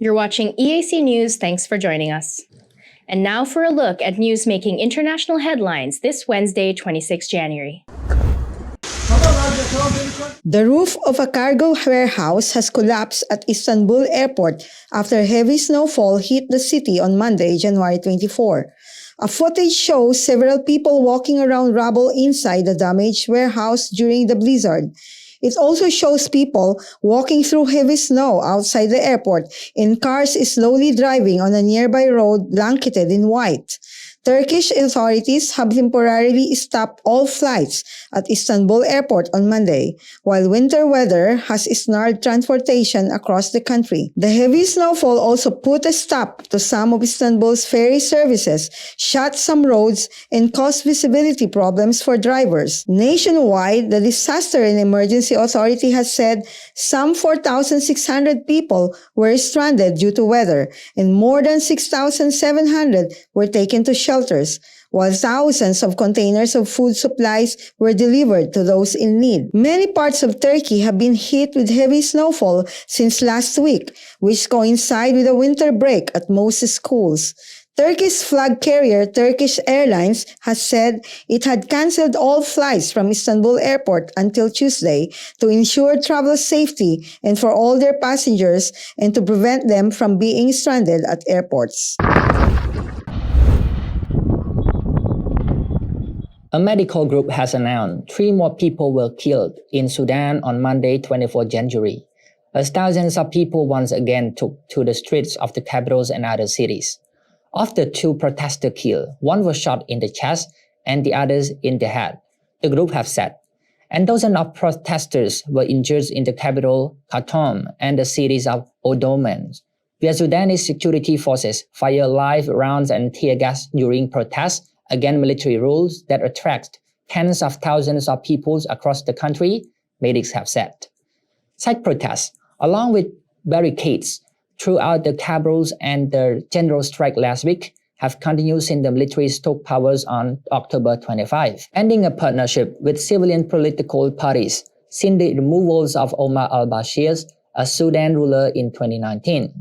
You're watching EAC News. Thanks for joining us. And now for a look at news making international headlines this Wednesday, 26 January. The roof of a cargo warehouse has collapsed at Istanbul Airport after heavy snowfall hit the city on Monday, January 24. A footage shows several people walking around rubble inside the damaged warehouse during the blizzard. It also shows people walking through heavy snow outside the airport in cars slowly driving on a nearby road blanketed in white. Turkish authorities have temporarily stopped all flights at Istanbul Airport on Monday, while winter weather has snarled transportation across the country. The heavy snowfall also put a stop to some of Istanbul's ferry services, shut some roads, and caused visibility problems for drivers. Nationwide, the Disaster and Emergency Authority has said some 4,600 people were stranded due to weather, and more than 6,700 were taken to shelters, while thousands of containers of food supplies were delivered to those in need. Many parts of Turkey have been hit with heavy snowfall since last week, which coincide with a winter break at most schools. Turkish flag carrier Turkish Airlines has said it had canceled all flights from Istanbul Airport until Tuesday to ensure travel safety and for all their passengers and to prevent them from being stranded at airports. A medical group has announced 3 more people were killed in Sudan on Monday, 24 January, as thousands of people once again took to the streets of the capitals and other cities. Of the 2 protesters killed, 1 was shot in the chest and the others in the head, the group have said. And dozens of protesters were injured in the capital, Khartoum, and the cities of Omdurman, where Sudanese security forces fired live rounds and tear gas during protests against military rules that attract tens of thousands of people across the country, medics have said. Such protests, along with barricades throughout the capitals and the general strike last week, have continued since the military took power on October 25, ending a partnership with civilian political parties since the removals of Omar al-Bashir as Sudan ruler in 2019.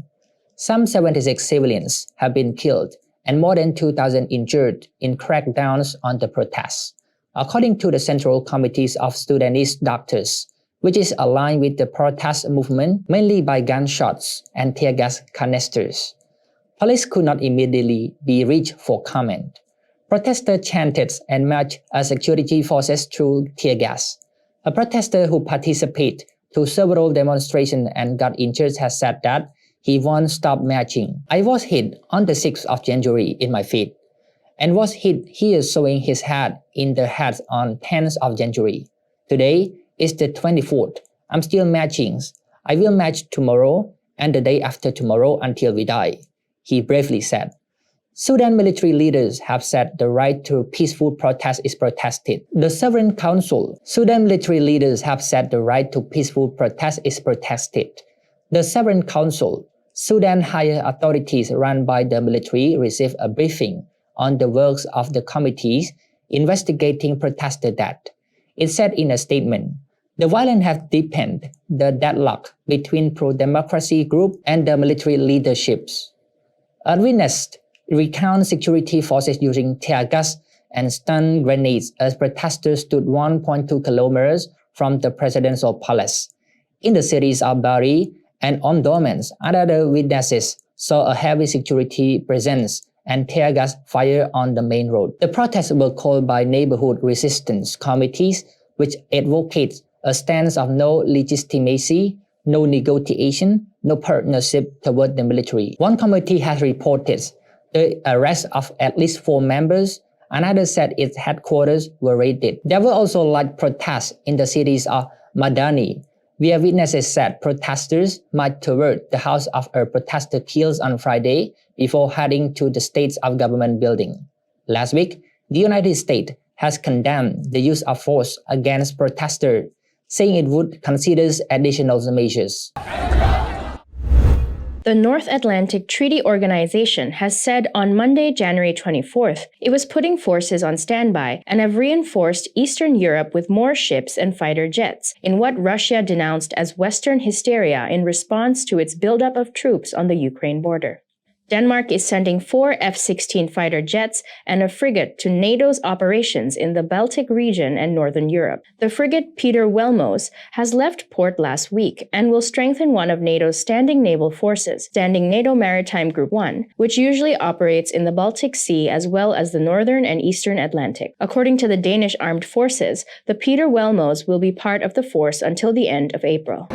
Some 76 civilians have been killed and more than 2,000 injured in crackdowns on the protests, according to the Central Committees of Sudanese Doctors, which is aligned with the protest movement mainly by gunshots and tear gas canisters. Police could not immediately be reached for comment. Protesters chanted and marched as security forces threw tear gas. A protester who participated to several demonstrations and got injured has said that he won't stop marching. I was hit on the 6th of January in my feet and was hit here showing his head in the head on 10th of January. Today is the 24th. I'm still marching. I will march tomorrow and the day after tomorrow until we die, he bravely said. Sudan military leaders have said the right to peaceful protest is protested. The Sovereign Council. Sudan military leaders have said the right to peaceful protest is protested. The Sovereign Council, Sudan higher authorities run by the military, received a briefing on the works of the committees investigating protester death. It said in a statement, the violence has deepened the deadlock between pro-democracy group and the military leaderships. A witness recounted security forces using tear gas and stun grenades as protesters stood 1.2 kilometers from the presidential palace. In the cities of Bari and Omdurman, other witnesses saw a heavy security presence and tear gas fire on the main road. The protests were called by neighborhood resistance committees, which advocate a stance of no legitimacy, no negotiation, no partnership toward the military. One committee has reported the arrest of at least 4 members. Another said its headquarters were raided. There were also large protests in the cities of Madani, where witnesses said protesters marched toward the house of a protester killed on Friday before heading to the State of Government building. Last week, the United States has condemned the use of force against protesters, saying it would consider additional measures. The North Atlantic Treaty Organization has said on Monday, January 24th, it was putting forces on standby and have reinforced Eastern Europe with more ships and fighter jets, in what Russia denounced as Western hysteria in response to its buildup of troops on the Ukraine border. Denmark is sending 4 F-16 fighter jets and a frigate to NATO's operations in the Baltic region and Northern Europe. The frigate Peter Welmos has left port last week and will strengthen one of NATO's standing naval forces, Standing NATO Maritime Group 1, which usually operates in the Baltic Sea as well as the Northern and Eastern Atlantic. According to the Danish Armed Forces, the Peter Welmos will be part of the force until the end of April.